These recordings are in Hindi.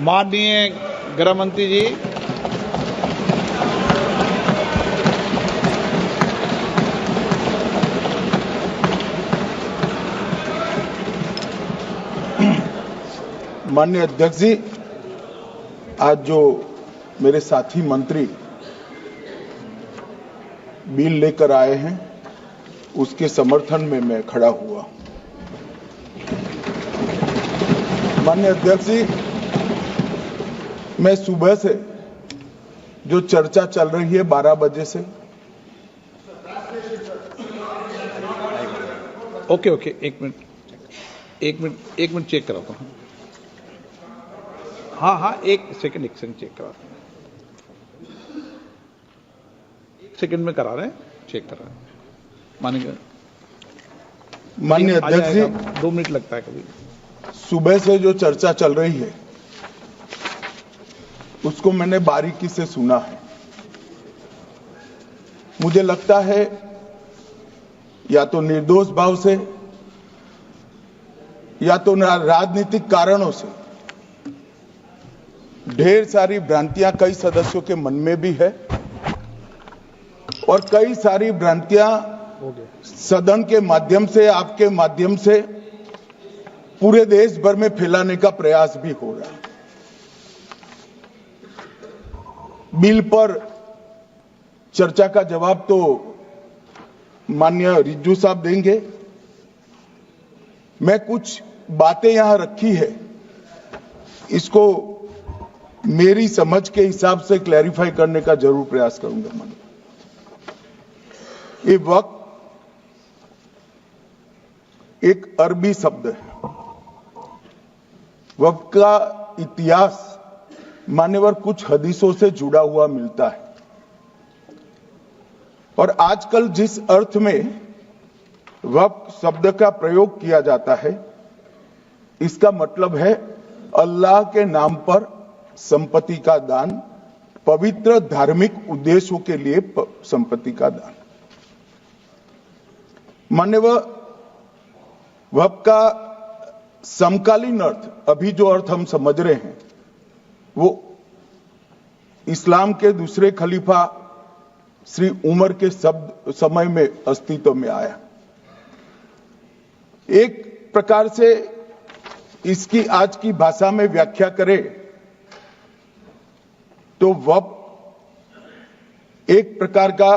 माननीय गृह मंत्री जी, माननीय अध्यक्ष जी, आज जो मेरे साथी मंत्री बिल लेकर आए हैं उसके समर्थन में मैं खड़ा हुआ। माननीय अध्यक्ष जी, मैं सुबह से जो चर्चा चल रही है 12 बजे से, ओके एक मिनट चेक कराता हूँ। हाँ एक सेकंड चेक कराता हूँ। एक सेकंड में करा रहे हैं, चेक करा रहे हैं। माननीय अध्यक्ष जी, 2 मिनट लगता है कभी। सुबह से जो चर्चा चल रही है उसको मैंने बारीकी से सुना है। मुझे लगता है या तो निर्दोष भाव से या तो राजनीतिक कारणों से ढेर सारी भ्रांतियां कई सदस्यों के मन में भी है और कई सारी भ्रांतियां सदन के माध्यम से, आपके माध्यम से पूरे देश भर में फैलाने का प्रयास भी हो रहा है। बिल पर चर्चा का जवाब तो माननीय रिज्जू साहब देंगे। मैं कुछ बातें यहां रखी है, इसको मेरी समझ के हिसाब से क्लैरिफाई करने का जरूर प्रयास करूंगा। ये वक्त एक अरबी शब्द है। वक्त का इतिहास मान्यवर कुछ हदीसों से जुड़ा हुआ मिलता है और आजकल जिस अर्थ में वक्त शब्द का प्रयोग किया जाता है, इसका मतलब है अल्लाह के नाम पर संपत्ति का दान, पवित्र धार्मिक उद्देश्यों के लिए संपत्ति का दान। मान्यवर वक्त का समकालीन अर्थ, अभी जो अर्थ हम समझ रहे हैं, वो इस्लाम के दूसरे खलीफा श्री उमर के समय में अस्तित्व में आया। एक प्रकार से इसकी आज की भाषा में व्याख्या करें तो वक्फ एक प्रकार का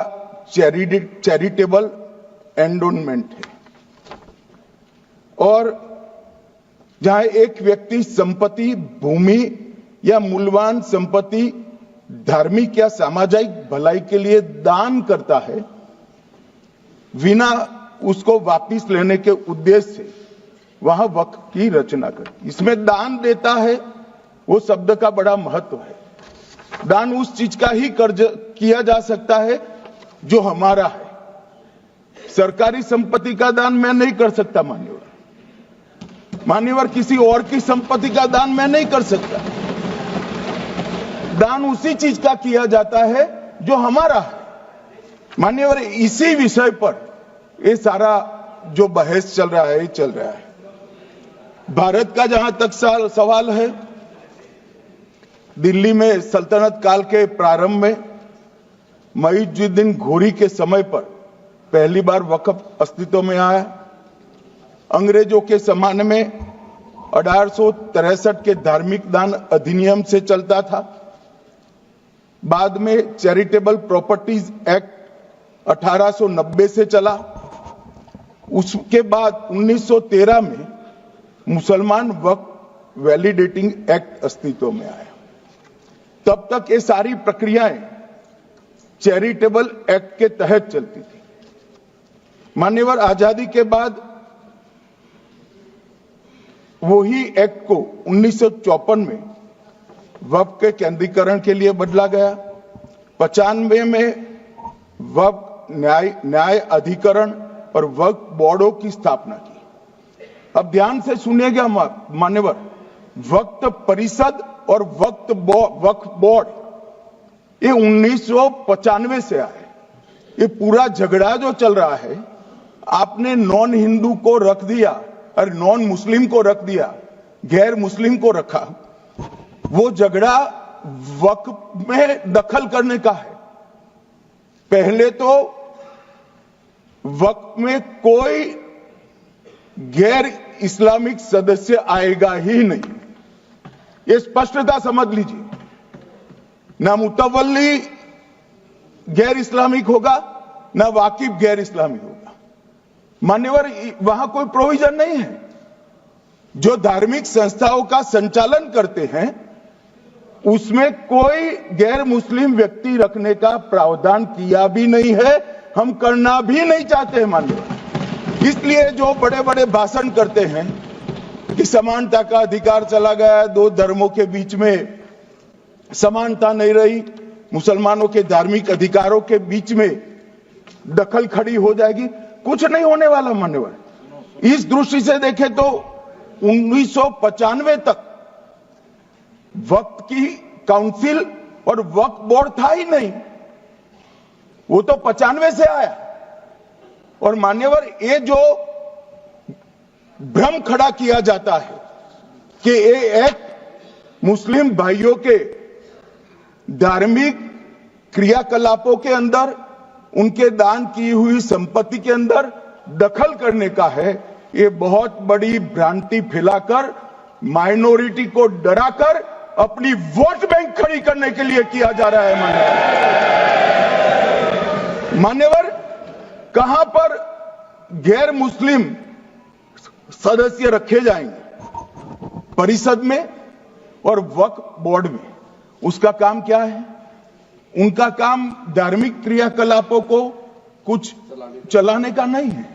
चैरिटेबल एंडोनमेंट है और जहां एक व्यक्ति संपत्ति, भूमि या मूल्यवान संपत्ति धार्मिक या सामाजिक भलाई के लिए दान करता है बिना उसको वापस लेने के उद्देश्य से, वहां वक्फ की रचना करती। इसमें दान देता है, वो शब्द का बड़ा महत्व है। दान उस चीज का ही कर्ज किया जा सकता है जो हमारा है। सरकारी संपत्ति का दान मैं नहीं कर सकता मान्यवर, किसी और की संपत्ति का दान मैं नहीं कर सकता। दान उसी चीज का किया जाता है जो हमारा है। मान्यवर, इसी विषय पर ये सारा जो बहस चल रहा है। भारत का जहां तक सवाल है, दिल्ली में सल्तनत काल के प्रारंभ में मुइज़्ज़ुद्दीन घोरी के समय पर पहली बार वक्फ अस्तित्व में आया। अंग्रेजों के जमाने में 1863 के धार्मिक दान अधिनियम से चलता था। बाद में चैरिटेबल प्रॉपर्टीज एक्ट 1890 से चला। उसके बाद 1913 में मुसलमान वक्फ वैलिडेटिंग एक्ट अस्तित्व में आया। तब तक ये सारी प्रक्रियाएं चैरिटेबल एक्ट के तहत चलती थी। मान्यवर, आजादी के बाद वही एक्ट को 1954 में वक्फ के केंद्रीकरण के लिए बदला गया। 95 में वक्फ न्याय अधिकरण और वक्फ बोर्डों की स्थापना की। अब ध्यान से सुनिएगा मान्यवर, वक्फ परिषद और वक्फ बोर्ड ये 1995 से आए। ये पूरा झगड़ा जो चल रहा है, आपने नॉन हिंदू को रख दिया और नॉन मुस्लिम को रख दिया, गैर मुस्लिम को रखा। वो झगड़ा वक्फ में दखल करने का है। पहले तो वक्फ में कोई गैर इस्लामिक सदस्य आएगा ही नहीं, ये स्पष्टता समझ लीजिए। ना मुतवल्ली गैर इस्लामिक होगा, ना वाकिफ गैर इस्लामिक होगा। मान्यवर, वहां कोई प्रोविजन नहीं है। जो धार्मिक संस्थाओं का संचालन करते हैं उसमें कोई गैर मुस्लिम व्यक्ति रखने का प्रावधान किया भी नहीं है, हम करना भी नहीं चाहते हैं मान्यवर। इसलिए जो बड़े बड़े भाषण करते हैं कि समानता का अधिकार चला गया, दो धर्मों के बीच में समानता नहीं रही, मुसलमानों के धार्मिक अधिकारों के बीच में दखल खड़ी हो जाएगी, कुछ नहीं होने वाला मान्यवर। इस दृष्टि से देखें तो 1995 तक वक्फ की काउंसिल और वक्फ बोर्ड था ही नहीं, वो तो 95 से आया। और मान्यवर, ये जो भ्रम खड़ा किया जाता है कि ये एक मुस्लिम भाइयों के धार्मिक क्रियाकलापों के अंदर, उनके दान की हुई संपत्ति के अंदर दखल करने का है, ये बहुत बड़ी भ्रांति फैलाकर माइनॉरिटी को डराकर अपनी वोट बैंक खड़ी करने के लिए किया जा रहा है मान्यवर। कहां पर गैर मुस्लिम सदस्य रखे जाएंगे? परिषद में और वक्फ बोर्ड में। उसका काम क्या है? उनका काम धार्मिक क्रियाकलापों को कुछ चलाने का नहीं है।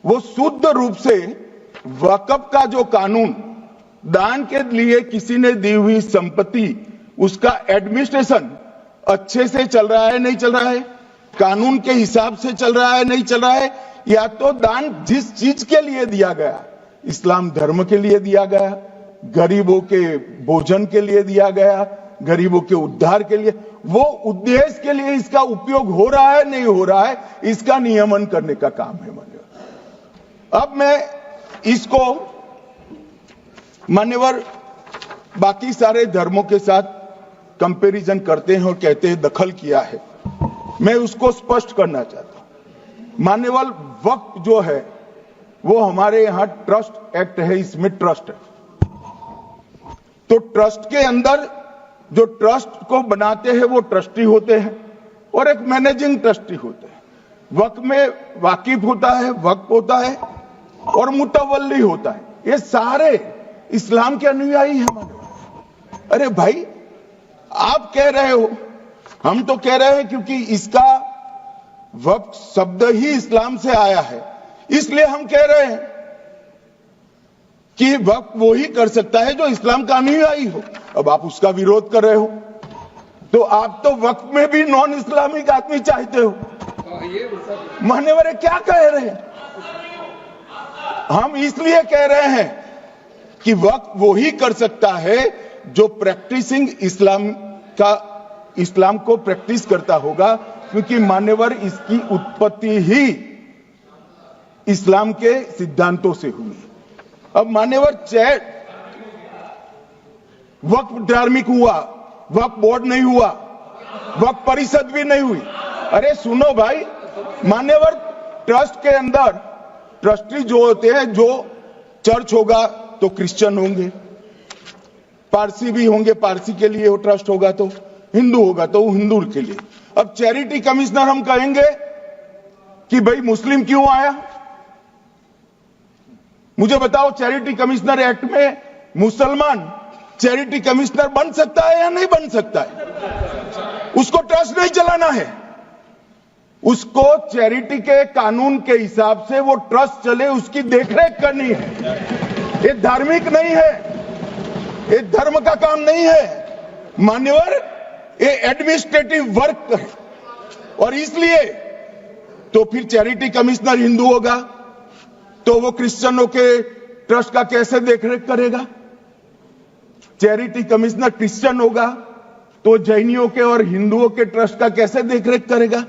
वो शुद्ध रूप से वक्फ का जो कानून, दान के लिए किसी ने दी हुई संपत्ति, उसका एडमिनिस्ट्रेशन अच्छे से चल रहा है नहीं चल रहा है, कानून के हिसाब से चल रहा है नहीं चल रहा है, या तो दान जिस चीज के लिए दिया गया, इस्लाम धर्म के लिए दिया गया, गरीबों के भोजन के लिए दिया गया, गरीबों के उद्धार के लिए, वो उद्देश्य के लिए इसका उपयोग हो रहा है नहीं हो रहा है, इसका नियमन करने का काम है मान्यवर। अब मैं इसको मान्यवर बाकी सारे धर्मों के साथ कंपैरिजन करते हैं और कहते हैं दखल किया है, मैं उसको स्पष्ट करना चाहता हूं। मान्यवर, वक्फ जो है वो हमारे यहां ट्रस्ट एक्ट है, इसमें ट्रस्ट है। तो ट्रस्ट के अंदर जो ट्रस्ट को बनाते हैं वो ट्रस्टी होते हैं और एक मैनेजिंग ट्रस्टी होते हैं। वक्फ में वाकिफ होता है, वक्फ होता है और मुतवल्ली होता है। ये सारे इस्लाम के अनुयायी हैं। अरे भाई, आप कह रहे हो, हम तो कह रहे हैं क्योंकि इसका वक्फ शब्द ही इस्लाम से आया है, इसलिए हम कह रहे हैं कि वक्फ वो ही कर सकता है जो इस्लाम का अनुयायी हो। अब आप उसका विरोध कर रहे हो, तो आप तो वक्फ में भी नॉन इस्लामिक आदमी चाहते हो। मान्यवर, क्या कह रहे हैं? हम इसलिए कह रहे हैं कि वक्फ वो ही कर सकता है जो प्रैक्टिसिंग इस्लाम को प्रैक्टिस करता होगा, क्योंकि मान्यवर इसकी उत्पत्ति ही इस्लाम के सिद्धांतों से हुई। अब मान्यवर, वक्फ धार्मिक हुआ, वक्फ बोर्ड नहीं हुआ, वक्फ परिषद भी नहीं हुई। अरे सुनो भाई, मान्यवर, ट्रस्ट के अंदर ट्रस्टी जो होते हैं, जो चर्च होगा तो क्रिश्चियन होंगे, पारसी भी होंगे, पारसी के लिए वो ट्रस्ट होगा, तो हिंदू होगा तो वो हिंदू के लिए। अब चैरिटी कमिश्नर हम कहेंगे कि भाई मुस्लिम क्यों आया? मुझे बताओ, चैरिटी कमिश्नर एक्ट में मुसलमान चैरिटी कमिश्नर बन सकता है या नहीं बन सकता है? उसको ट्रस्ट नहीं चलाना है, उसको चैरिटी के कानून के हिसाब से वो ट्रस्ट चले, उसकी देखरेख करनी है। ये धार्मिक नहीं है, ये धर्म का काम नहीं है मान्यवर, ये एडमिनिस्ट्रेटिव वर्क है। और इसलिए तो फिर चैरिटी कमिश्नर हिंदू होगा तो वो क्रिश्चियनों के ट्रस्ट का कैसे देखरेख करेगा? चैरिटी कमिश्नर क्रिश्चियन होगा तो जैनियों के और हिंदुओं के ट्रस्ट का कैसे देखरेख करेगा?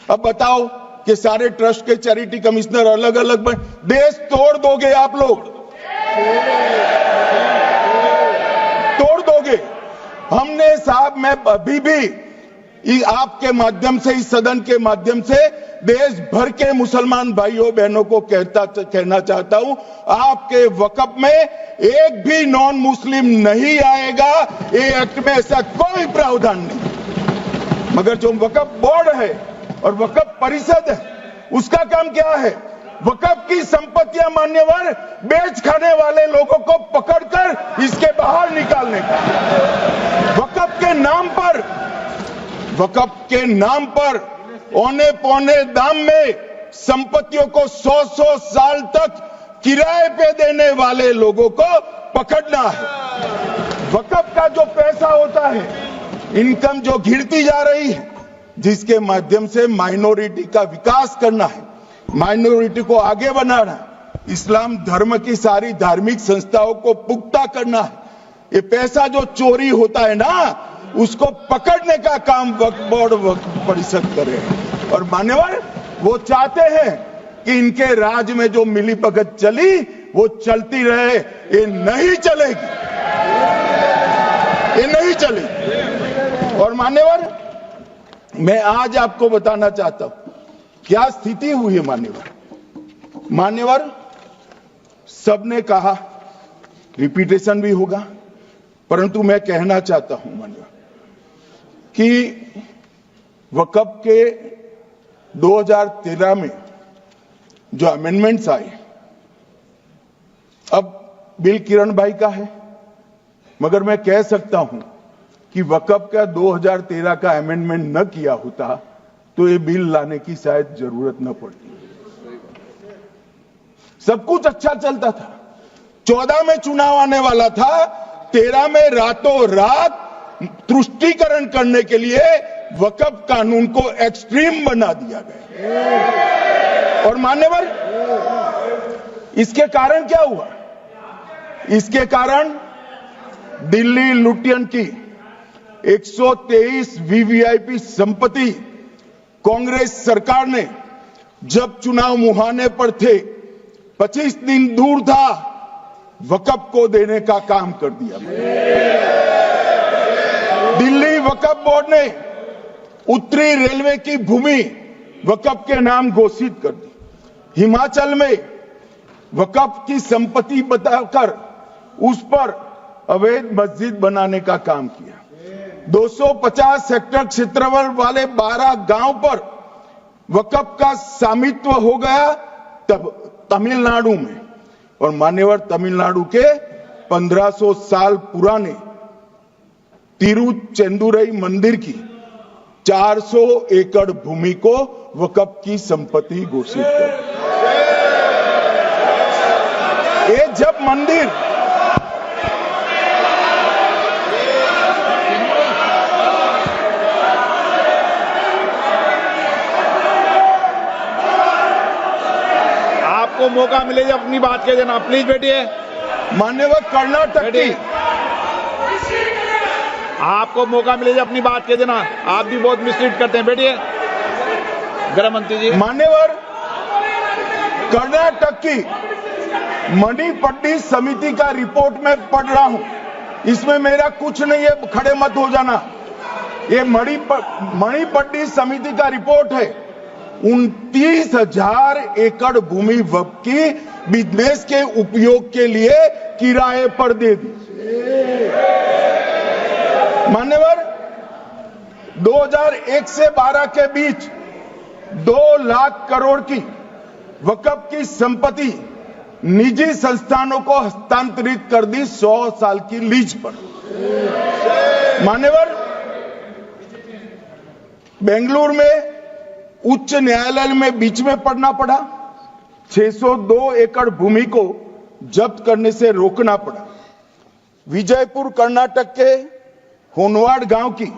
अब बताओ कि सारे ट्रस्ट के चैरिटी कमिश्नर अलग अलग बन, देश तोड़ दोगे आप लोग। तोड़ दोगे। हमने साहब, मैं अभी भी आपके माध्यम से, इस सदन के माध्यम से देश भर के मुसलमान भाइयों बहनों को कहना चाहता हूं, आपके वक्फ में एक भी नॉन मुस्लिम नहीं आएगा। ये एक्ट में ऐसा कोई प्रावधान नहीं। मगर जो वक्फ बोर्ड है और वक्फ परिषद है, उसका काम क्या है? वक्फ की संपत्तियां मान्यवर बेच खाने वाले लोगों को पकड़कर इसके बाहर निकालने का। वक्फ के नाम पर औने पौने दाम में संपत्तियों को 100-100 साल तक किराए पे देने वाले लोगों को पकड़ना है। वक्फ का जो पैसा होता है, इनकम जो गिरती जा रही है, जिसके माध्यम से माइनॉरिटी का विकास करना है, माइनॉरिटी को आगे बढ़ाना है, इस्लाम धर्म की सारी धार्मिक संस्थाओं को पुख्ता करना है। ये पैसा जो चोरी होता है ना, उसको पकड़ने का काम वक्फ बोर्ड, वक्फ परिषद करे। और मान्यवर, वो चाहते हैं कि इनके राज में जो मिलीभगत चली वो चलती रहे। ये नहीं चलेगी, ये नहीं चलेगी। और मान्यवर, मैं आज आपको बताना चाहता हूं क्या स्थिति हुई है। मान्यवर, सबने कहा, रिपीटेशन भी होगा, परंतु मैं कहना चाहता हूं मान्यवर कि वक्फ के 2013 में जो अमेंडमेंट्स आए, अब बिल किरण भाई का है, मगर मैं कह सकता हूं कि वक्फ का 2013 का अमेंडमेंट न किया होता तो ये बिल लाने की शायद जरूरत न पड़ती। सब कुछ अच्छा चलता था। 14 में चुनाव आने वाला था, 13 में रातों रात तुष्टीकरण करने के लिए वक्फ कानून को एक्सट्रीम बना दिया गया। और मान्यवर, इसके कारण क्या हुआ? इसके कारण दिल्ली लुटियन की 123 वीवीआईपी संपत्ति कांग्रेस सरकार ने जब चुनाव मुहाने पर थे, 25 दिन दूर था, वक्फ को देने का काम कर दिया। दिल्ली वक्फ बोर्ड ने उत्तरी रेलवे की भूमि वक्फ के नाम घोषित कर दी। हिमाचल में वक्फ की संपत्ति बताकर उस पर अवैध मस्जिद बनाने का काम किया। 250 हेक्टेयर क्षेत्रफल वाले 12 गांव पर वक्फ का स्वामित्व हो गया तब तमिलनाडु में। और मान्यवर, तमिलनाडु के 1500 साल पुराने तिरुचेंदुरई मंदिर की 400 एकड़ भूमि को वक्फ की संपत्ति घोषित कर। ये जब मंदिर आपको मौका मिले जब अपनी बात कह देना, प्लीज बैठिए। मान्यवर, कर्नाटक की, आपको मौका मिले जब अपनी बात कह देना। आप भी बहुत मिसलीड करते हैं, बैठिए। गृह मंत्री जी। मान्यवर, कर्नाटक की मणिपट्टी समिति का रिपोर्ट में पढ़ रहा हूं, इसमें मेरा कुछ नहीं है, खड़े मत हो जाना। ये मणिपट्टी समिति का रिपोर्ट है। 29,000 एकड़ भूमि वक्फ की बिजनेस के उपयोग के लिए किराए पर दे दी। मान्यवर, 2001 से 12 के बीच 2 लाख करोड़ की वक्फ की संपत्ति निजी संस्थानों को हस्तांतरित कर दी 100 साल की लीज पर। मान्यवर, बेंगलुरु में उच्च न्यायालय में बीच में पढ़ना पड़ा, 602 एकड़ भूमि को जब्त करने से रोकना पड़ा। विजयपुर कर्नाटक के होनवाड़ गांव की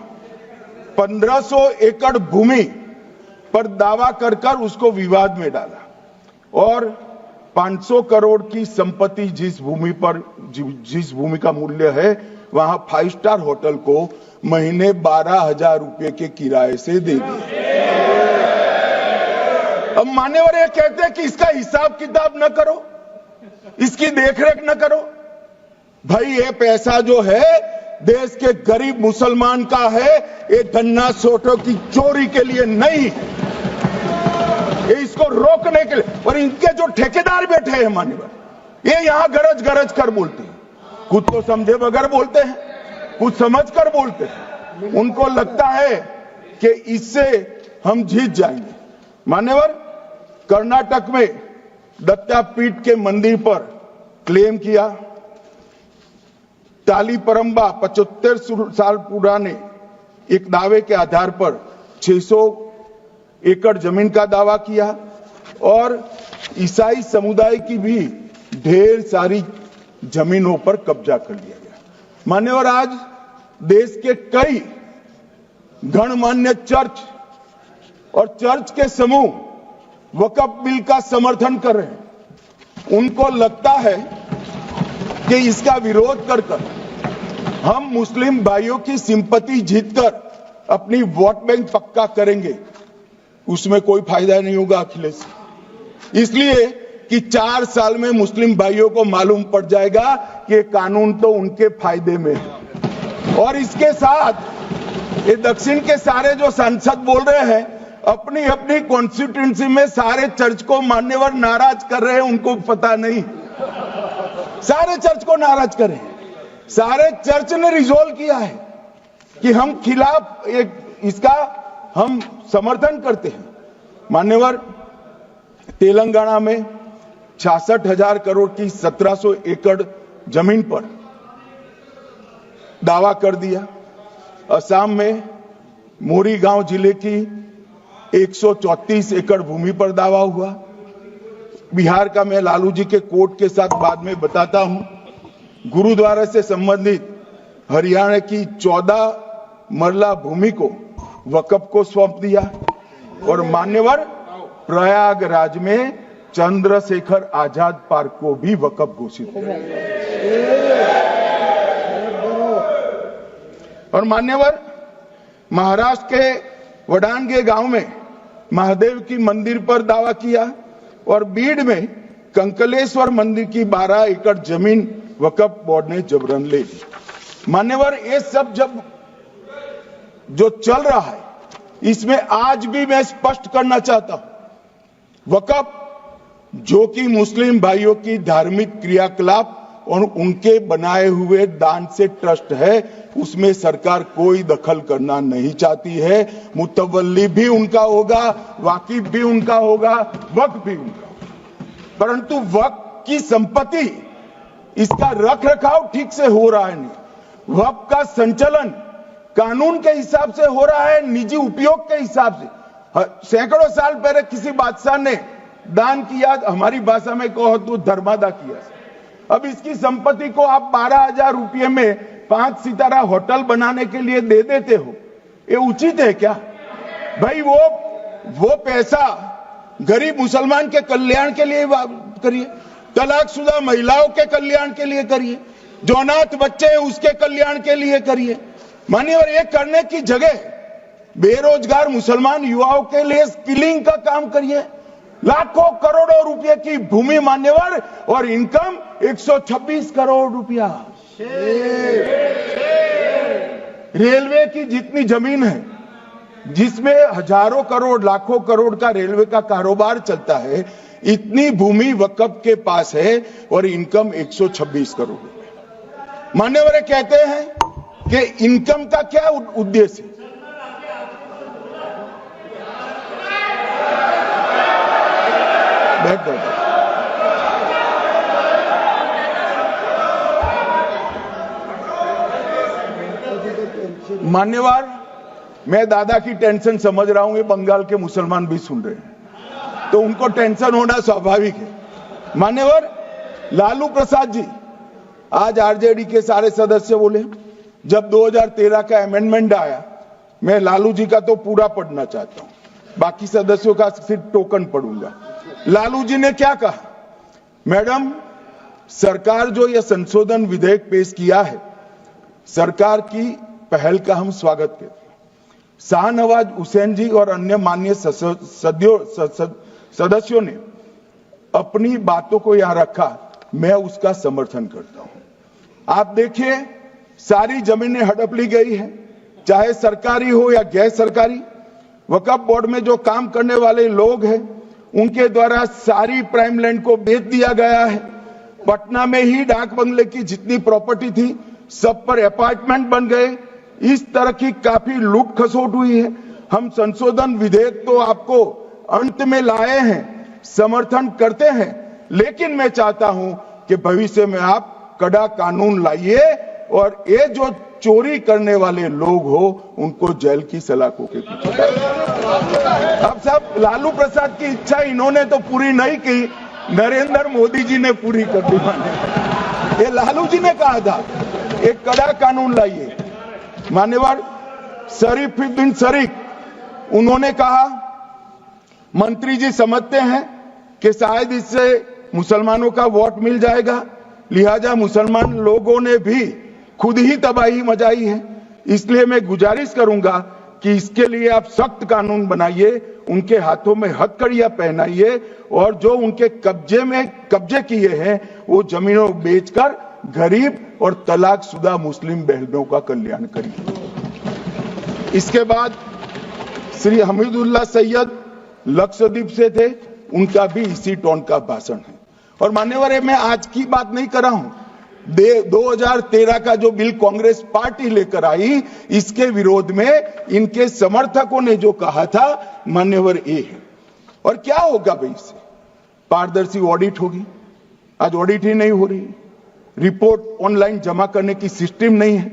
1500 एकड़ भूमि पर दावा कर उसको विवाद में डाला और 500 करोड़ की संपत्ति जिस भूमि का मूल्य है वहां 5 स्टार होटल को महीने 12,000 रुपए के किराए से दे दिया। अब मान्यवर ये कहते हैं कि इसका हिसाब किताब न करो, इसकी देखरेख न करो। भाई ये पैसा जो है देश के गरीब मुसलमान का है, ये गन्ना सोटों की चोरी के लिए नहीं, ये इसको रोकने के लिए। और इनके जो ठेकेदार बैठे हैं मान्यवर, ये यहां गरज गरज कर बोलते हैं, खुद तो समझे बगैर बोलते हैं, कुछ समझ कर बोलते हैं। उनको लगता है कि इससे हम जीत जाएंगे। मान्यवर, कर्नाटक में दत्तापीठ के मंदिर पर क्लेम किया, तालीपरंबा 75 साल पुराने एक दावे के आधार पर 600 एकड़ जमीन का दावा किया और ईसाई समुदाय की भी ढेर सारी जमीनों पर कब्जा कर लिया गया। मान्यवर, आज देश के कई गणमान्य चर्च और चर्च के समूह वक्फ बिल का समर्थन कर रहे हैं। उनको लगता है कि इसका विरोध कर हम मुस्लिम भाइयों की सिंपैथी जीतकर अपनी वोट बैंक पक्का करेंगे। उसमें कोई फायदा नहीं होगा अखिलेश, इसलिए कि 4 साल में मुस्लिम भाइयों को मालूम पड़ जाएगा कि कानून तो उनके फायदे में है। और इसके साथ ये दक्षिण के सारे जो सांसद बोल रहे हैं, अपनी अपनी कॉन्स्टिट्यूएंसी में सारे चर्च को मान्यवर नाराज कर रहे हैं, उनको पता नहीं, सारे चर्च को नाराज कर रहे हैं। सारे चर्च ने रिजोल्व किया है कि हम खिलाफ इसका हम समर्थन करते हैं। मान्यवर, तेलंगाना में 66,000 करोड़ की 1700 एकड़ जमीन पर दावा कर दिया। असम में मोरीगांव जिले की 134 एकड़ भूमि पर दावा हुआ। बिहार का मैं लालू जी के कोर्ट के साथ बाद में बताता हूं। गुरुद्वारा से संबंधित हरियाणा की 14 मरला भूमि को वक्फ को सौंप दिया। और मान्यवर, प्रयागराज में चंद्रशेखर आजाद पार्क को भी वक्फ घोषित किया। और मान्यवर, महाराष्ट्र के वडानगे गांव में महादेव की मंदिर पर दावा किया और बीड में कंकलेश्वर मंदिर की 12 एकड़ जमीन वक्फ बोर्ड ने जबरन ले ली। मान्यवर, ये सब जब जो चल रहा है, इसमें आज भी मैं स्पष्ट करना चाहता हूं, वक्फ जो कि मुस्लिम भाइयों की धार्मिक क्रियाकलाप और उनके बनाए हुए दान से ट्रस्ट है, उसमें सरकार कोई दखल करना नहीं चाहती है। मुतवल्ली भी उनका होगा, वाकिफ भी उनका होगा, वक्फ भी उनका होगा। परंतु वक्फ की संपत्ति, इसका रख रखाव ठीक से हो रहा है नहीं। वक्फ का संचालन कानून के हिसाब से हो रहा है, निजी उपयोग के हिसाब से। सैकड़ों साल पहले किसी बादशाह ने दान किया, हमारी भाषा में कहो तो धर्मादा किया। अब इसकी संपत्ति को आप 12,000 रुपये में 5 सितारा होटल बनाने के लिए दे देते हो, ये उचित है क्या भाई? वो पैसा गरीब मुसलमान के कल्याण के लिए करिए, तलाकशुदा महिलाओं के कल्याण के लिए करिए, जो अनाथ बच्चे हैं उसके कल्याण के लिए करिए। मानिए, ये करने की जगह बेरोजगार मुसलमान युवाओं के लिए स्किलिंग का काम करिए। लाखों करोड़ों रुपए की भूमि मान्यवर और इनकम 126 करोड़ रुपया। रेलवे की जितनी जमीन है, जिसमें हजारों करोड़ लाखों करोड़ का रेलवे का कारोबार चलता है, इतनी भूमि वक्फ के पास है और इनकम 126 करोड़ रुपए। मान्यवर कहते हैं कि इनकम का क्या उद्देश्य है? बैठ जाओ। मान्यवर, मैं दादा की टेंशन समझ रहा हूं, ये बंगाल के मुसलमान भी सुन रहे हैं, तो उनको टेंशन होना स्वाभाविक है। मान्यवर, लालू प्रसाद जी, आज आरजेडी के सारे सदस्य बोले, जब 2013 का अमेंडमेंट आया, मैं लालू जी का तो पूरा पढ़ना चाहता हूं, बाकी सदस्यों का सिर्फ टोकन पढ़ूंगा। लालू जी ने क्या कहा? मैडम, सरकार जो यह संशोधन विधेयक पेश किया है, सरकार की पहल का हम स्वागत करते हैं। शाहनवाज हुसैन जी और अन्य माननीय सदस्यों ने अपनी बातों को यहां रखा, मैं उसका समर्थन करता हूं। आप देखिए सारी जमीनें हड़प ली गई है, चाहे सरकारी हो या गैर सरकारी। वक्फ बोर्ड में जो काम करने वाले लोग हैं उनके द्वारा सारी प्राइम लैंड को बेच दिया गया है। पटना में ही डाक बंगले की जितनी प्रॉपर्टी थी सब पर अपार्टमेंट बन गए। इस तरह की काफी लूट खसोट हुई है। हम संशोधन विधेयक तो आपको अंत में लाए हैं, समर्थन करते हैं, लेकिन मैं चाहता हूं कि भविष्य में आप कड़ा कानून लाइए और ये जो चोरी करने वाले लोग हो उनको जेल की सलाखों के पीछे डालिए। अब साहब लालू प्रसाद की इच्छा इन्होंने तो पूरी नहीं की, नरेंद्र मोदी जी ने पूरी कर दी। ये लालू जी ने कहा था एक कड़ा कानून लाइए। मान्यवर शरीफ बिन शरीफ उन्होंने कहा मंत्री जी समझते हैं कि शायद इससे मुसलमानों का वोट मिल जाएगा, लिहाजा मुसलमान लोगों ने भी खुद ही तबाही मचाई है, इसलिए मैं गुजारिश करूंगा कि इसके लिए आप सख्त कानून बनाइए, उनके हाथों में हथकड़ियां पहनाइए और जो उनके कब्जे किए हैं वो जमीनों बेचकर गरीब और तलाकशुदा मुस्लिम बहनों का कल्याण करिए। इसके बाद श्री हमीदुल्लाह सैयद लक्षद्वीप से थे, उनका भी इसी टोन का भाषण है। और मान्यवर मैं आज की बात नहीं कर रहा हूं, 2013 का जो बिल कांग्रेस पार्टी लेकर आई इसके विरोध में इनके समर्थकों ने जो कहा था मान्यवर ये है। और क्या होगा भाई इससे? पारदर्शी ऑडिट होगी, आज ऑडिट ही नहीं हो रही, रिपोर्ट ऑनलाइन जमा करने की सिस्टम नहीं है,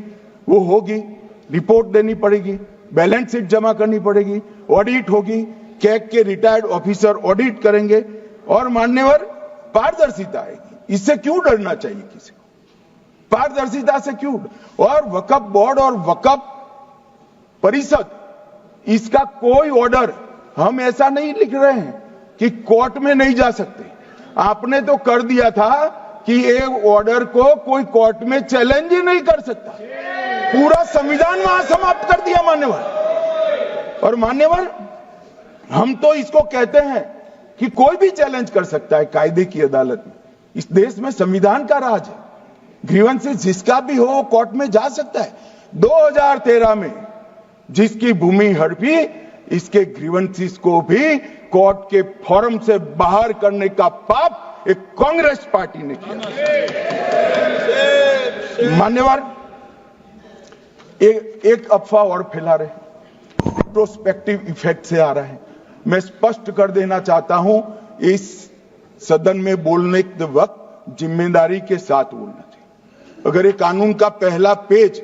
वो होगी, रिपोर्ट देनी पड़ेगी, बैलेंस शीट जमा करनी पड़ेगी, ऑडिट होगी, कैग के रिटायर्ड ऑफिसर ऑडिट करेंगे और मान्यवर पारदर्शिता आएगी। इससे क्यों डरना चाहिए किसी को? पारदर्शिता से क्यों? और वक्फ बोर्ड और वक्फ परिषद इसका कोई ऑर्डर हम ऐसा नहीं लिख रहे हैं कि कोर्ट में नहीं जा सकते। आपने तो कर दिया था कि एक ऑर्डर को कोई कोर्ट में चैलेंज ही नहीं कर सकता, पूरा संविधान वहां समाप्त कर दिया मान्यवर। और मान्यवर हम तो इसको कहते हैं कि कोई भी चैलेंज कर सकता है कायदे की अदालत में। इस देश में संविधान का राज है, ग्रीवेंसेस जिसका भी हो कोर्ट में जा सकता है। 2013 में जिसकी भूमि हड़पी इसके ग्रीवेंसेस को भी कोर्ट के फोरम से बाहर करने का पाप एक कांग्रेस पार्टी ने किया। मान्यवर एक अफवाह और फैला रहे, प्रोस्पेक्टिव इफेक्ट से आ रहा है। मैं स्पष्ट कर देना चाहता हूं, इस सदन में बोलने के वक्त जिम्मेदारी के साथ बोलना चाहिए। अगर ये कानून का पहला पेज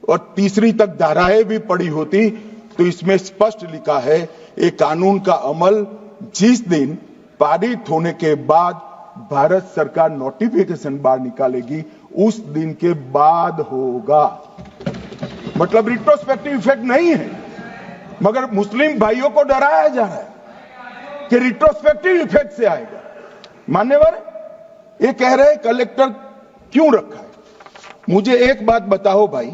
और तीसरी तक धाराएं भी पड़ी होती तो इसमें स्पष्ट लिखा है ये कानून का अमल जिस दिन पारित होने के बाद भारत सरकार नोटिफिकेशन बाहर निकालेगी उस दिन के बाद होगा। मतलब रिट्रोस्पेक्टिव इफेक्ट नहीं है, मगर मुस्लिम भाइयों को डराया जा रहा है कि रिट्रोस्पेक्टिव इफेक्ट से आएगा। मान्यवर ये कह रहे कलेक्टर क्यों रखा है? मुझे एक बात बताओ भाई,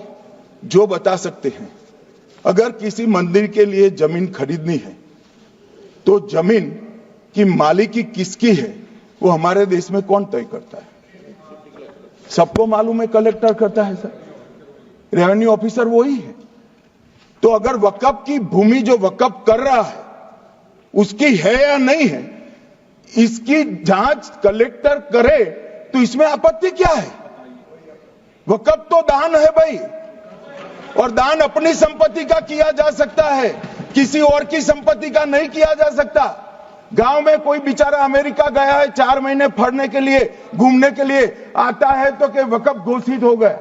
जो बता सकते हैं, अगर किसी मंदिर के लिए जमीन खरीदनी है तो जमीन की मालिकी किसकी है वो हमारे देश में कौन तय करता है? सबको मालूम है, कलेक्टर करता है सर, रेवेन्यू ऑफिसर वही है। तो अगर वक्फ की भूमि जो वक्फ कर रहा है उसकी है या नहीं है, इसकी जांच कलेक्टर करे तो इसमें आपत्ति क्या है? वक्फ तो दान है भाई, और दान अपनी संपत्ति का किया जा सकता है, किसी और की संपत्ति का नहीं किया जा सकता। गांव में कोई बेचारा अमेरिका गया है 4 महीने पढ़ने के लिए, घूमने के लिए, आता है तो कि वक्फ घोषित हो गया।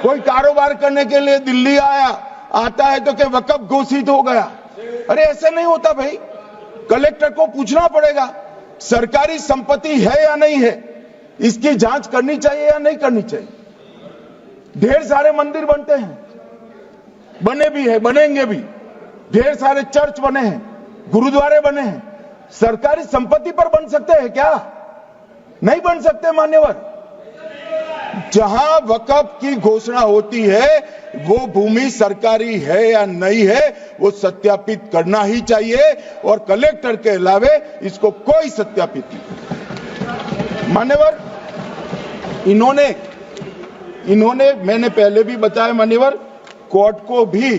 कोई कारोबार करने के लिए दिल्ली आया, आता है तो कि वक्फ घोषित हो गया। अरे ऐसे नहीं होता भाई, कलेक्टर को पूछना पड़ेगा सरकारी संपत्ति है या नहीं है, इसकी जांच करनी चाहिए या नहीं करनी चाहिए। ढेर सारे मंदिर बनते हैं, बने भी है, बनेंगे भी, ढेर सारे चर्च बने हैं, गुरुद्वारे बने हैं, सरकारी संपत्ति पर बन सकते हैं क्या? नहीं बन सकते मान्यवर। जहां वक्फ की घोषणा होती है वो भूमि सरकारी है या नहीं है वो सत्यापित करना ही चाहिए, और कलेक्टर के अलावे इसको कोई सत्यापित नहीं। मान्यवर इन्होंने इन्होंने, मैंने पहले भी बताया मान्यवर, कोर्ट को भी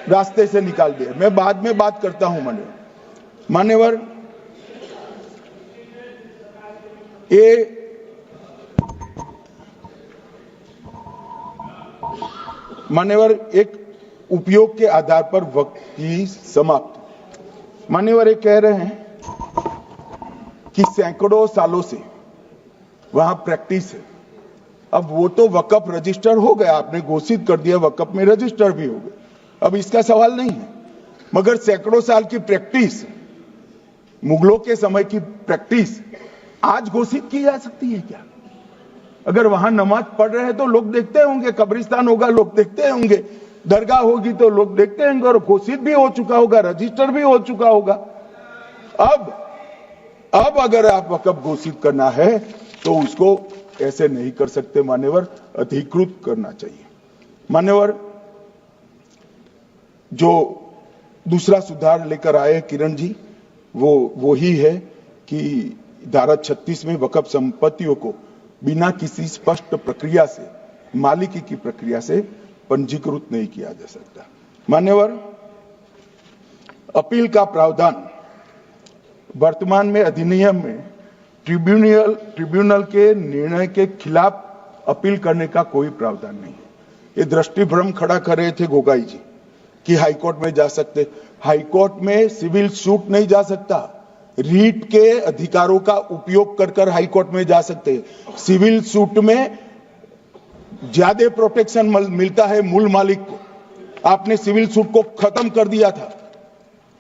रास्ते से निकाल दिया। मैं बाद में बात करता हूं मान्यवर, ये मान्यवर एक उपयोग के आधार पर वक्त की समाप्ति। मान्यवर ये कह रहे हैं कि सैकड़ों सालों से वहां प्रैक्टिस है। अब वो तो वक्फ रजिस्टर हो गया, आपने घोषित कर दिया, वक्फ में रजिस्टर भी हो गए, अब इसका सवाल नहीं है। मगर सैकड़ों साल की प्रैक्टिस, मुगलों के समय की प्रैक्टिस आज घोषित की जा सकती है क्या? अगर वहां नमाज पढ़ रहे हैं तो लोग देखते होंगे, कब्रिस्तान होगा लोग देखते होंगे, दरगाह होगी तो लोग देखते होंगे, और घोषित भी हो चुका होगा, रजिस्टर भी हो चुका होगा। अब अगर आप वक्फ घोषित करना है तो उसको ऐसे नहीं कर सकते मान्यवर, अधिकृत करना चाहिए। मान्यवर, जो दूसरा सुधार लेकर आए किरण जी, वो ही है कि धारा 36 में वक्फ संपत्तियों को बिना किसी स्पष्ट प्रक्रिया से, मालिकी की प्रक्रिया से पंजीकृत नहीं किया जा सकता। मान्यवर, अपील का प्रावधान वर्तमान में अधिनियम में ट्रिब्यूनल के निर्णय के खिलाफ अपील करने का कोई प्रावधान नहीं है। ये दृष्टिभ्रम खड़ा कर रहे थे गोगाई जी कि हाईकोर्ट में जा सकते। हाईकोर्ट में सिविल सूट नहीं जा सकता, रीट के अधिकारों का उपयोग कर हाईकोर्ट में जा सकते हैं। सिविल सूट में ज्यादा प्रोटेक्शन मिलता है मूल मालिक को। आपने सिविल सूट को खत्म कर दिया था,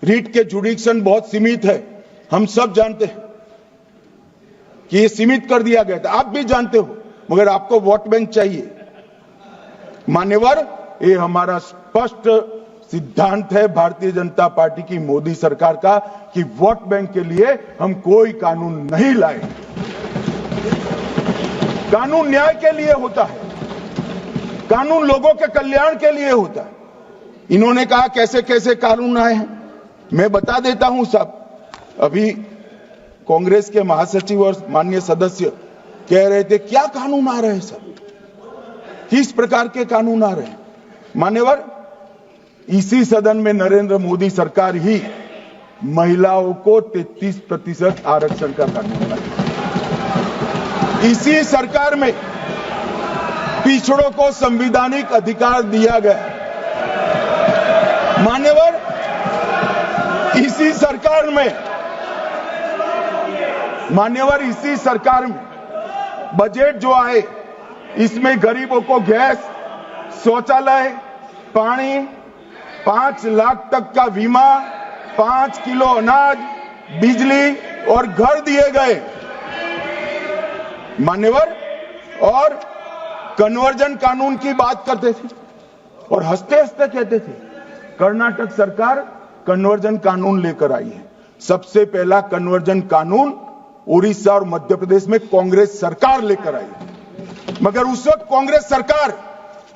रीट के जुडिक्शन बहुत सीमित है, हम सब जानते हैं कि ये सीमित कर दिया गया था, आप भी जानते हो, मगर आपको वोट बैंक चाहिए। मान्यवर, ये हमारा स्पष्ट सिद्धांत है भारतीय जनता पार्टी की, मोदी सरकार का, कि वोट बैंक के लिए हम कोई कानून नहीं लाए। कानून न्याय के लिए होता है, कानून लोगों के कल्याण के लिए होता है। इन्होंने कहा कैसे कैसे कानून आए हैं, मैं बता देता हूं सब। अभी कांग्रेस के महासचिव और माननीय सदस्य कह रहे थे क्या कानून आ रहे हैं सब, किस प्रकार के कानून आ रहे हैं। मान्यवर, इसी सदन में नरेंद्र मोदी सरकार ही महिलाओं को 33% आरक्षण का कानून लाई। इसी सरकार में पिछड़ों को संवैधानिक अधिकार दिया गया। मान्यवर, इसी सरकार में बजट जो आए, इसमें गरीबों को गैस, शौचालय, पानी, 5 लाख तक का बीमा, 5 किलो अनाज, बिजली और घर दिए गए। मान्यवर, और कन्वर्जन कानून की बात करते थे और हंसते हंसते कहते थे कर्नाटक सरकार कन्वर्जन कानून लेकर आई है। सबसे पहला कन्वर्जन कानून उड़ीसा और मध्य प्रदेश में कांग्रेस सरकार लेकर आई है, मगर उस वक्त कांग्रेस सरकार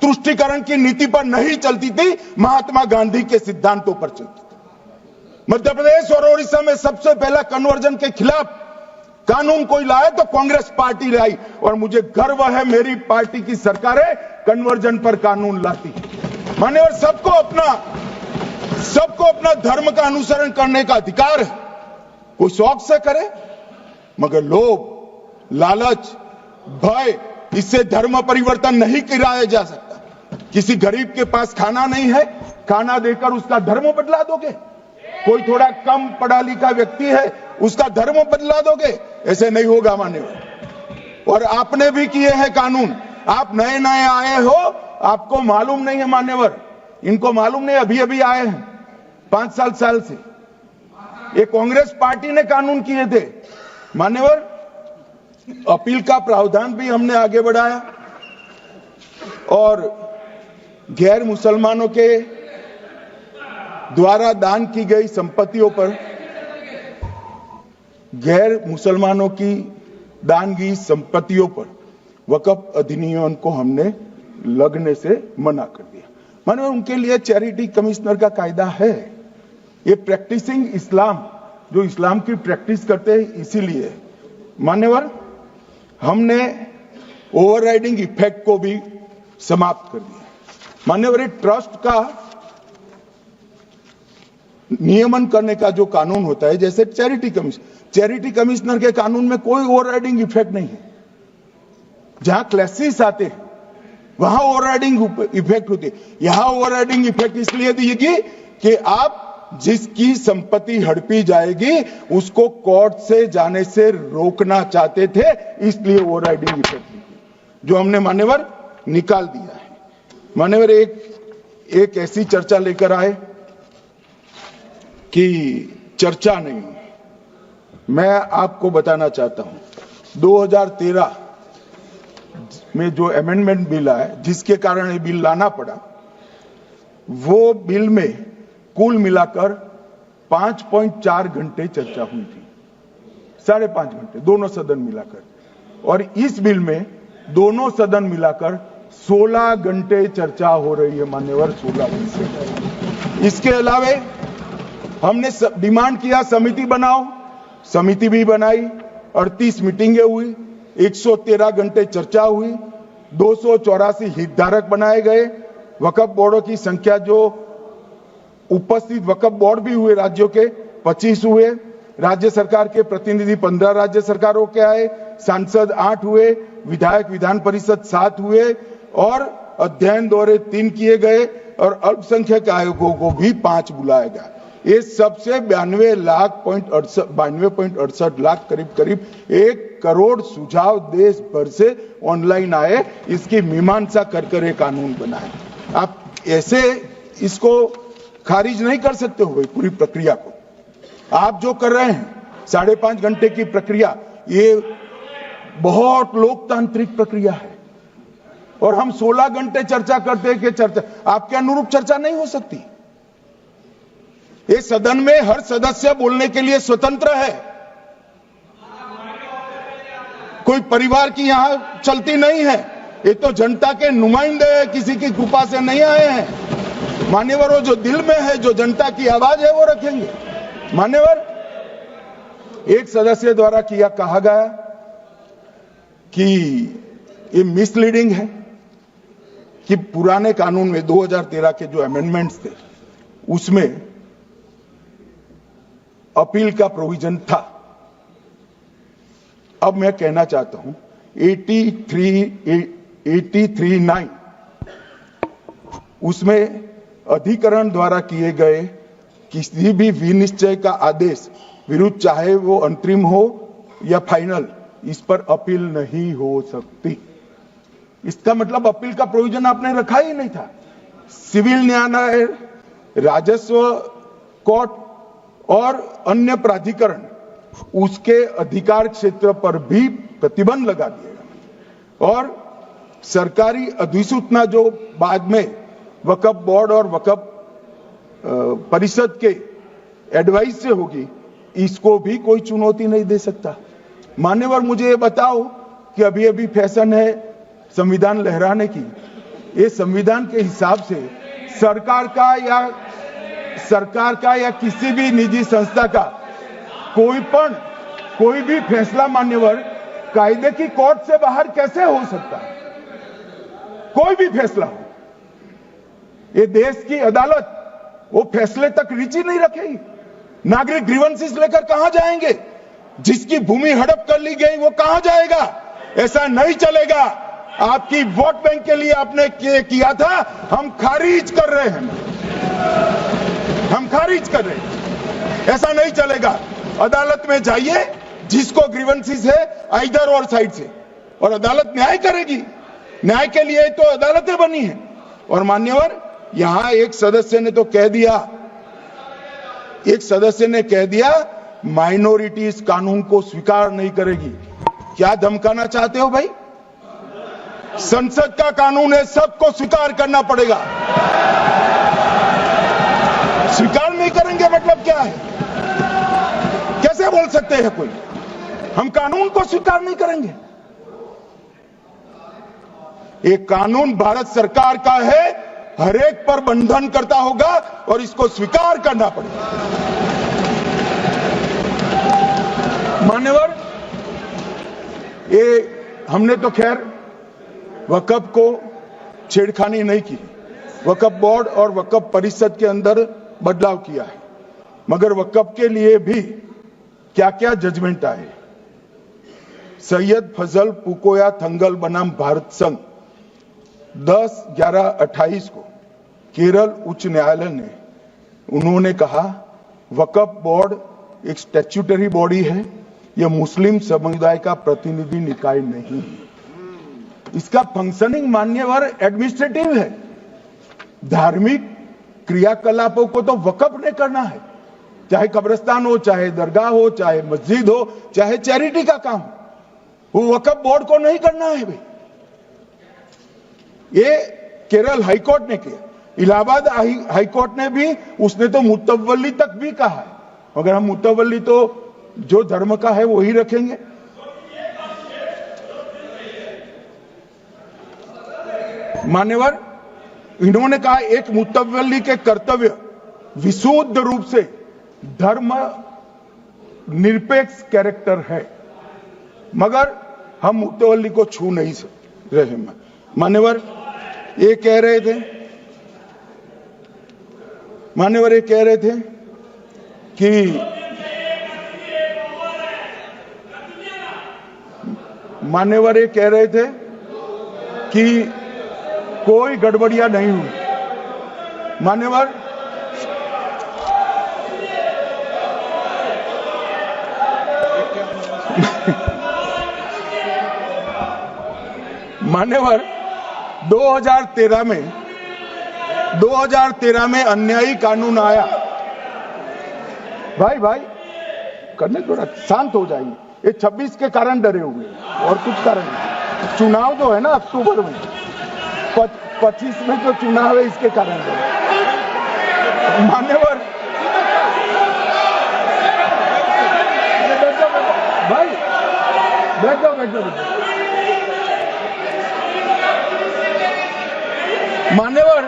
तुष्टीकरण की नीति पर नहीं चलती थी, महात्मा गांधी के सिद्धांतों पर चलती थी। मध्य प्रदेश और उड़ीसा में सबसे पहला कन्वर्जन के खिलाफ कानून कोई लाए तो कांग्रेस पार्टी लाई, और मुझे गर्व है मेरी पार्टी की सरकारें कन्वर्जन पर कानून लाती है। मान्यवर, सबको अपना धर्म का अनुसरण करने का अधिकार है, कोई शौक से करे, मगर लोभ, लालच, भय, इससे धर्म परिवर्तन नहीं कराया जा सकता। किसी गरीब के पास खाना नहीं है, खाना देकर उसका धर्म बदला दोगे? कोई थोड़ा कम पढ़ा लिखा व्यक्ति है, उसका धर्म बदला दोगे? ऐसे नहीं होगा मान्यवर। और आपने भी किए हैं कानून, आप नए नए आए हो, आपको मालूम नहीं है मान्यवर, इनको मालूम नहीं, अभी अभी आए हैं 5 साल से। ये कांग्रेस पार्टी ने कानून किए थे मान्यवर। अपील का प्रावधान भी हमने आगे बढ़ाया, और गैर मुसलमानों के द्वारा दान की गई संपत्तियों पर, गैर मुसलमानों की दान की संपत्तियों पर वक्फ अधिनियम को हमने लगने से मना कर दिया। मानो उनके लिए चैरिटी कमिश्नर का कायदा है। ये प्रैक्टिसिंग इस्लाम, जो इस्लाम की प्रैक्टिस करते हैं, इसीलिए मान्यवर हमने ओवरराइडिंग इफेक्ट को भी समाप्त कर दिया। मान्यवर, ट्रस्ट का नियमन करने का जो कानून होता है, जैसे चैरिटी कमिश्नर के कानून में कोई ओवरराइडिंग इफेक्ट नहीं है। जहां क्लासेस आते हैं वहां ओवरराइडिंग इफेक्ट होती है। यहां ओवरराइडिंग इफेक्ट इसलिए दिएगी कि आप जिसकी संपत्ति हड़पी जाएगी उसको कोर्ट से जाने से रोकना चाहते थे, इसलिए ओवरराइडिंग इफेक्ट जो हमने मान्यवर निकाल दिया है। मान्यवर, एक ऐसी चर्चा लेकर आए कि चर्चा नहीं, मैं आपको बताना चाहता हूं 2013 में जो अमेंडमेंट बिल आया, जिसके कारण ये बिल लाना पड़ा, वो बिल में कुल मिलाकर 5.4 घंटे चर्चा हुई थी, 5.5 घंटे दोनों सदन मिलाकर। और इस बिल में दोनों सदन मिलाकर 16 घंटे चर्चा हो रही है मान्यवर, 16 घंटे। इसके अलावे हमने डिमांड किया समिति बनाओ, समिति भी बनाई, 38 मीटिंगें हुई, 113 घंटे चर्चा हुई, 284 हितधारक बनाए गए, वक्फ बोर्डों की संख्या जो उपस्थित वक्फ बोर्ड भी हुए राज्यों के 25 हुए, राज्य सरकार के प्रतिनिधि 15 राज्य सरकारों के आए, सांसद 8 हुए, विधायक विधान परिषद 7 हुए और अध्ययन दौरे 3 किए गए और अल्पसंख्यक आयोगों को भी 5 बुलाया गया। ये सबसे 92.68 लाख करीब 1 करोड़ सुझाव देश भर से ऑनलाइन आए, इसकी मीमांसा कर ये कानून बना है। आप ऐसे इसको खारिज नहीं कर सकते हो भाई, पूरी प्रक्रिया को। आप जो कर रहे हैं 5.5 घंटे की प्रक्रिया, ये बहुत लोकतांत्रिक प्रक्रिया है और हम 16 घंटे चर्चा करते हैं कि चर्चा आपके अनुरूप चर्चा नहीं हो सकती। ये सदन में हर सदस्य बोलने के लिए स्वतंत्र है, कोई परिवार की यहां चलती नहीं है। ये तो जनता के नुमाइंदे हैं, किसी की कृपा से नहीं आए हैं। मान्यवर, वो जो दिल में है, जो जनता की आवाज है, वो रखेंगे। मान्यवर, एक सदस्य द्वारा कहा गया कि ये मिसलीडिंग है कि पुराने कानून में 2013 के जो अमेंडमेंट्स थे उसमें अपील का प्रोविजन था। अब मैं कहना चाहता हूं 83(9) उसमें अधिकरण द्वारा किए गए किसी भी विनिश्चय का आदेश विरुद्ध, चाहे वो अंतरिम हो या फाइनल, इस पर अपील नहीं हो सकती। इसका मतलब अपील का प्रोविजन आपने रखा ही नहीं था। सिविल न्यायालय, राजस्व कोर्ट और अन्य प्राधिकरण उसके अधिकार क्षेत्र पर भी प्रतिबंध लगा दिएगा और सरकारी अधिसूचना जो बाद में वक्फ बोर्ड और वक्फ परिषद के एडवाइस से होगी, इसको भी कोई चुनौती नहीं दे सकता। मान्यवर, मुझे ये बताओ कि अभी अभी फैशन है संविधान लहराने की। ये संविधान के हिसाब से सरकार का या किसी भी निजी संस्था का कोई भी फैसला मान्यवर कायदे की कोर्ट से बाहर कैसे हो सकता है? कोई भी फैसला हो, ये देश की अदालत वो फैसले तक रुचि नहीं रखेगी। नागरिक ग्रीवेंसेस लेकर कहां जाएंगे? जिसकी भूमि हड़प कर ली गई वो कहां जाएगा? ऐसा नहीं चलेगा। आपकी वोट बैंक के लिए आपने किया था, हम खारिज कर रहे हैं, हम खारिज कर रहे हैं। ऐसा नहीं चलेगा। अदालत में जाइए, जिसको ग्रीवेंसेस है आइदर और साइड से, और अदालत न्याय करेगी। न्याय के लिए तो अदालतें बनी है। और मान्यवर, यहां एक सदस्य ने कह दिया माइनॉरिटी इस कानून को स्वीकार नहीं करेगी। क्या धमकाना चाहते हो भाई? संसद का कानून है, सबको स्वीकार करना पड़ेगा। स्वीकार नहीं करेंगे मतलब क्या है? कैसे बोल सकते हैं कोई हम कानून को स्वीकार नहीं करेंगे? एक कानून भारत सरकार का है, हर एक पर बंधन करता होगा और इसको स्वीकार करना पड़ेगा। मान्यवर, ये हमने तो खैर वक्फ को छेड़खानी नहीं की। वक्फ बोर्ड और वक्फ परिषद के अंदर बदलाव किया है, मगर वक्फ के लिए भी क्या क्या जजमेंट आए। सैयद फजल पुकोया थंगल बनाम भारत संघ 10/11/28 को केरल उच्च न्यायालय ने उन्होंने कहा वक्फ बोर्ड एक स्टैट्यूटरी बॉडी है, यह मुस्लिम समुदाय का प्रतिनिधि निकाय नहीं है। इसका फंक्शनिंग मान्यवर एडमिनिस्ट्रेटिव है। धार्मिक क्रियाकलापों को तो वक्फ ने करना है, चाहे कब्रिस्तान हो, चाहे दरगाह हो, चाहे मस्जिद हो, चाहे चैरिटी का काम, वो वक्फ बोर्ड को नहीं करना है भाई। ये केरल हाईकोर्ट ने किया, इलाहाबाद हाईकोर्ट ने भी, उसने तो मुतवल्ली तक भी कहा है, मगर हम मुतवल्ली तो जो धर्म का है वही रखेंगे। मान्यवर, इन्होंने कहा एक मुतवल्ली के कर्तव्य विशुद्ध रूप से धर्म निरपेक्ष कैरेक्टर है, मगर हम मुतवल्ली को छू नहीं रहे। मान्यवर ये कह रहे थे कि मान्यवर ये कह रहे थे कि कोई गड़बड़ियां नहीं हुई। मान्यवर मान्यवर 2013 में अन्यायी कानून आया। भाई करने थोड़ा शांत हो जाइए। ये 26 के कारण डरे हुए हैं और कुछ कारण नहीं। चुनाव जो है ना अक्टूबर में, 25 में जो चुनाव है इसके कारण डरे। मान्यवर भाई बैठ जाओ। मान्यवर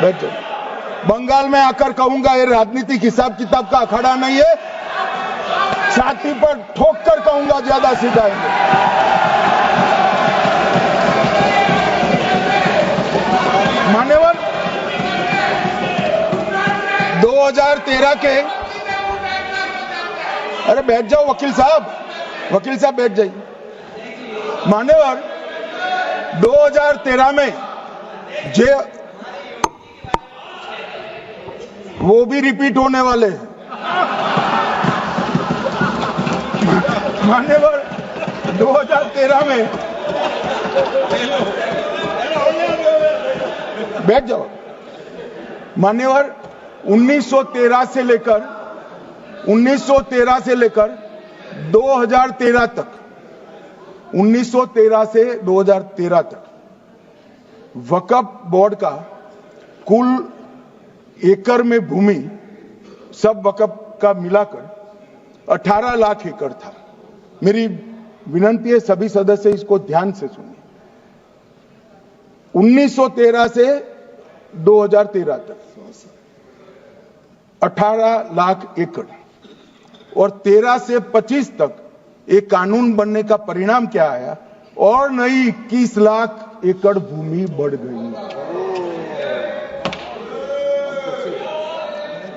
बैठ जाओ। बंगाल में आकर कहूंगा ये राजनीतिक हिसाब किताब का अखाड़ा नहीं है, छाती पर ठोक कर कहूंगा ज्यादा सिखाएंगे। मान्यवर 2013 के, अरे बैठ जाओ वकील साहब बैठ जाइए। मान्यवर 2013 में वो भी रिपीट होने वाले हैं। मान्यवर 2013 में बैठ जाओ। मान्यवर 1913 से लेकर 2013 तक 1913 से 2013 तक वक्फ बोर्ड का कुल एकड़ में भूमि सब वक्फ का मिलाकर 18 लाख एकड़ था। मेरी विनंती है सभी सदस्य इसको ध्यान से सुनिए। 1913 से 2013 तक 18 लाख एकड़ और 13 से 25 तक एक कानून बनने का परिणाम क्या आया, और नई 21 लाख एकड़ भूमि बढ़ गई।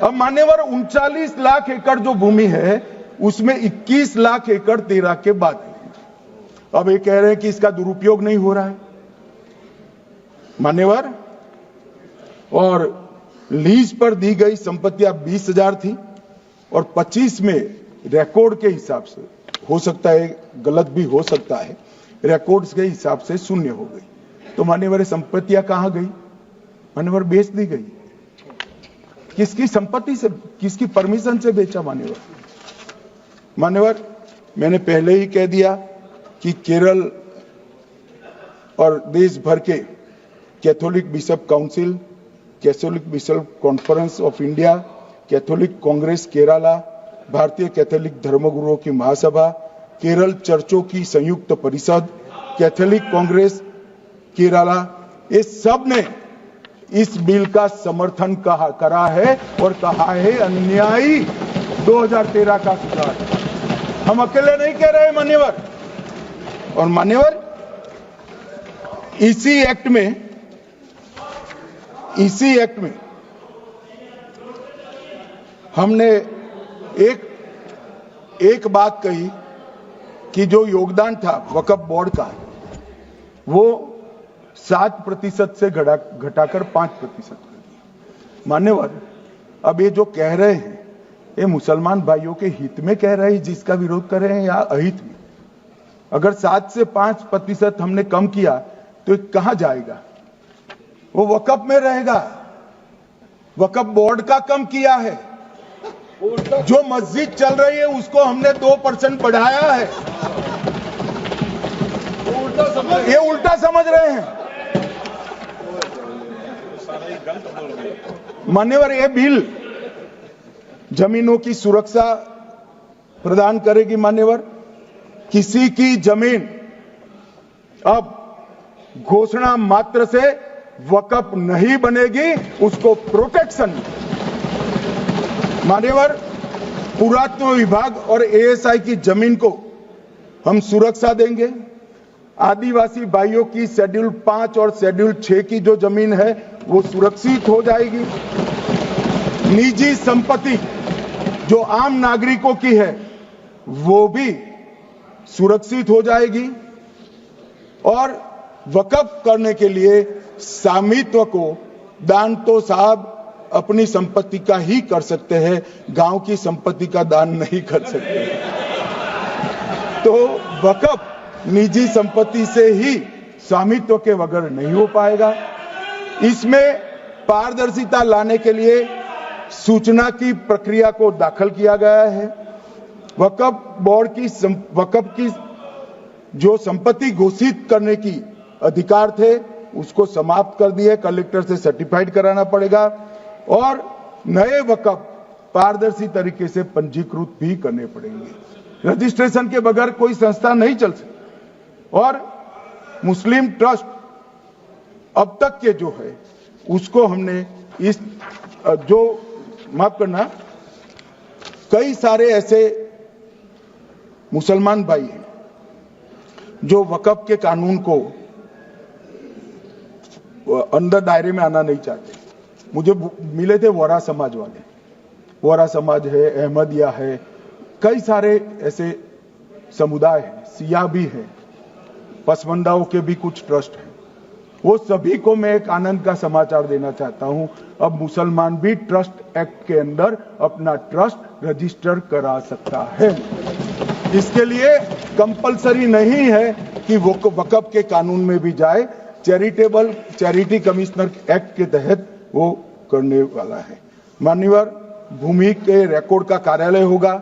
अब मान्यवर 39 लाख एकड़ जो भूमि है उसमें 21 लाख एकड़ 13 के बाद है। अब ये कह रहे हैं कि इसका दुरुपयोग नहीं हो रहा है। मान्यवर, और लीज पर दी गई संपत्तियां 20,000 थी और 25 में रिकॉर्ड के हिसाब से, हो सकता है गलत भी हो सकता है, रिकॉर्ड्स के हिसाब से शून्य हो गई। तो मान्यवर संपत्तियां कहां गई? मान्यवर बेच दी गई। किसकी संपत्ति से, किसकी परमिशन से बेचा? मान्यवर मैंने पहले ही कह दिया कि केरल और देश भर के Catholic bishop council, Catholic bishop conference of India, Catholic Congress Kerala, भारतीय कैथोलिक धर्मगुरुओं की महासभा, केरल चर्चों की संयुक्त परिषद, कैथोलिक कांग्रेस केरला, ये सब ने इस बिल का समर्थन करा है और कहा है अन्यायी 2013 का सुधार। हम अकेले नहीं कह रहे मान्यवर। और मान्यवर, इसी एक्ट में हमने एक बात कही कि जो योगदान था वक्फ बोर्ड का वो 7% से घटाकर 5% कर दिया। मान्यवर, अब ये जो कह रहे हैं ये मुसलमान भाइयों के हित में कह रहे हैं जिसका विरोध कर रहे हैं या अहित में? अगर 7 से 5% हमने कम किया तो कहां जाएगा? वो वक्फ में रहेगा। वक्फ बोर्ड का कम किया है। जो मस्जिद चल रही है उसको हमने 2% बढ़ाया है। ये उल्टा समझ रहे हैं मान्यवर। ये बिल जमीनों की सुरक्षा प्रदान करेगी मान्यवर। किसी की जमीन अब घोषणा मात्र से वक्फ नहीं बनेगी, उसको प्रोटेक्शन मान्यवर। पुरातत्व विभाग और एएसआई की जमीन को हम सुरक्षा देंगे। आदिवासी भाइयों की शेड्यूल 5 और शेड्यूल 6 की जो जमीन है वो सुरक्षित हो जाएगी। निजी संपत्ति जो आम नागरिकों की है वो भी सुरक्षित हो जाएगी। और वक्फ करने के लिए स्वामित्व को दान तो साहब अपनी संपत्ति का ही कर सकते हैं, गांव की संपत्ति का दान नहीं कर सकते। तो वक्फ निजी संपत्ति से ही स्वामित्व के बगैर नहीं हो पाएगा। इसमें पारदर्शिता लाने के लिए सूचना की प्रक्रिया को दाखिल किया गया है। वक्फ बोर्ड की वक्फ की जो संपत्ति घोषित करने की अधिकार थे उसको समाप्त कर दिए। कलेक्टर से सर्टिफाइड कराना पड़ेगा और नए वक्फ पारदर्शी तरीके से पंजीकृत भी करने पड़ेंगे। रजिस्ट्रेशन के बगैर कोई संस्था नहीं चल सकती। और मुस्लिम ट्रस्ट अब तक के जो है उसको हमने इस जो माफ करना, कई सारे ऐसे मुसलमान भाई हैं जो वक्फ के कानून को अंदर दायरे में आना नहीं चाहते। मुझे मिले थे वोरा समाज वाले, वोरा समाज है, अहमदिया है, कई सारे ऐसे समुदाय हैं, सिया भी है, पसमंदाओं के भी कुछ ट्रस्ट हैं। वो सभी को मैं एक आनंद का समाचार देना चाहता हूं, अब मुसलमान भी ट्रस्ट एक्ट के अंदर अपना ट्रस्ट रजिस्टर करा सकता है। इसके लिए कंपलसरी नहीं है कि वो वक्फ के कानून में भी जाए, चैरिटी कमिश्नर एक्ट के तहत वो करने वाला है। मान्यवर, भूमि के रिकॉर्ड का कार्यालय होगा,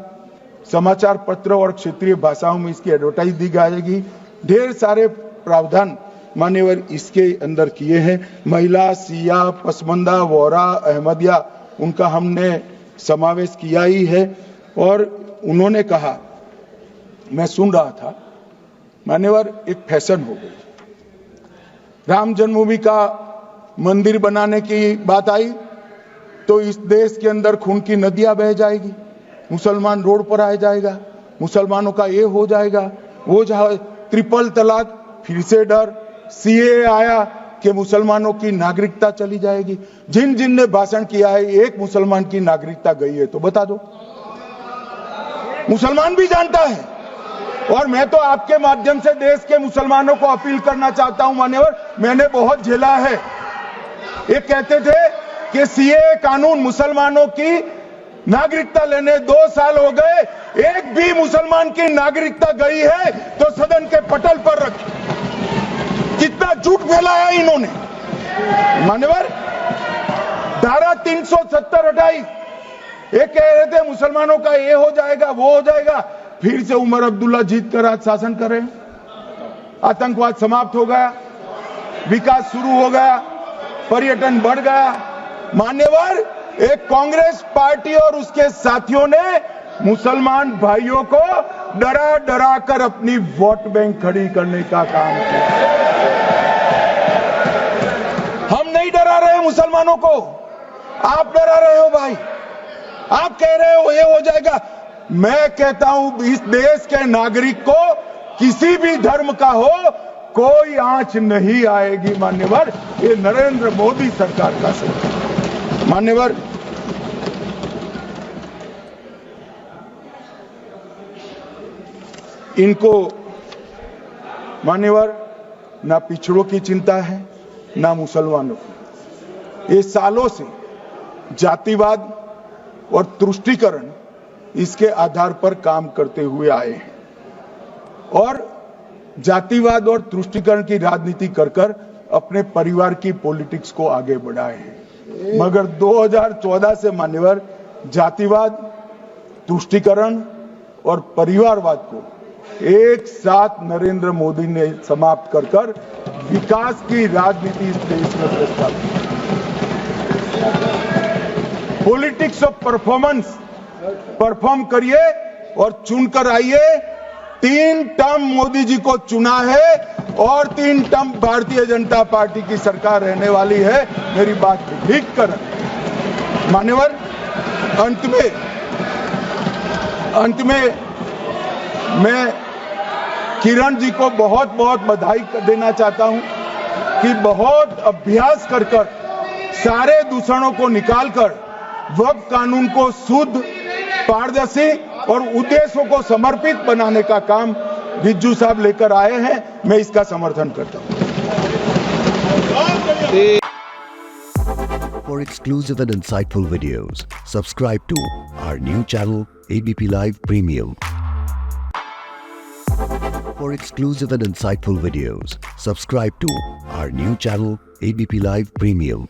समाचार पत्र और क्षेत्रीय भाषाओं में इसकी एडवर्टाइज दी जाएगी। ढेर सारे प्रावधान मान्यवर इसके अंदर किए हैं। महिला, सिया, पसमंदा, वोरा, अहमदिया, उनका हमने समावेश किया ही है। और उन्होंने कहा, मैं सुन रहा था मान्यवर, एक फैशन हो गई। राम जन्मभूमि का मंदिर बनाने की बात आई तो इस देश के अंदर खून की नदियां बह जाएगी, मुसलमान रोड पर आ जाएगा, मुसलमानों का ये हो जाएगा, वो ट्रिपल तलाक, फिर से डर, सीए आया कि मुसलमानों की नागरिकता चली जाएगी। जिन जिन ने भाषण किया है, एक मुसलमान की नागरिकता गई है तो बता दो। मुसलमान भी जानता है। और मैं तो आपके माध्यम से देश के मुसलमानों को अपील करना चाहता हूं मान्यवर, मैंने बहुत झेला है। ये कहते थे कि सीए कानून मुसलमानों की नागरिकता लेने 2 साल हो गए, एक भी मुसलमान की नागरिकता गई है तो सदन के पटल पर रखी। कितना झूठ फैलाया इन्होंने। मान्यवर, धारा 370 हटाई। ये कह रहे थे मुसलमानों का ये हो जाएगा, वो हो जाएगा, फिर से उमर अब्दुल्ला जीत कर आज शासन कर रहे हैं। आतंकवाद समाप्त हो गया, विकास शुरू हो गया, पर्यटन बढ़ गया। मान्यवर, एक कांग्रेस पार्टी और उसके साथियों ने मुसलमान भाइयों को डरा डरा कर अपनी वोट बैंक खड़ी करने का काम किया। हम नहीं डरा रहे मुसलमानों को, आप डरा रहे हो भाई। आप कह रहे हो ये हो जाएगा। मैं कहता हूं इस देश के नागरिक को किसी भी धर्म का हो कोई आंच नहीं आएगी मान्यवर। ये नरेंद्र मोदी सरकार का सरकार। मान्यवर, इनको मान्यवर ना पिछड़ों की चिंता है ना मुसलमानों की। ये सालों से जातिवाद और तुष्टीकरण इसके आधार पर काम करते हुए आए हैं और जातिवाद और तुष्टीकरण की राजनीति कर कर अपने परिवार की पॉलिटिक्स को आगे बढ़ाए हैं। मगर 2014 से मान्यवर जातिवाद, तुष्टीकरण और परिवारवाद को एक साथ नरेंद्र मोदी ने समाप्त कर कर विकास की राजनीति इस देश में प्रस्तावित की। पॉलिटिक्स ऑफ परफॉर्मेंस, परफॉर्म करिए और चुनकर आइए। 3 टर्म मोदी जी को चुना है और 3 टर्म भारतीय जनता पार्टी की सरकार रहने वाली है। मेरी बात लिख कर मान्यवर, अंत में मैं किरण जी को बहुत बहुत बधाई देना चाहता हूं कि बहुत अभ्यास कर कर सारे दूषणों को निकालकर वक्फ कानून को शुद्ध, पारदर्शी और उद्देश्यों को समर्पित बनाने का काम रिज्जू साहब लेकर आए हैं। मैं इसका समर्थन करता हूं। For exclusive and insightful videos, subscribe to our new channel ABP Live Premium. For exclusive and insightful videos, subscribe to our new channel ABP Live Premium.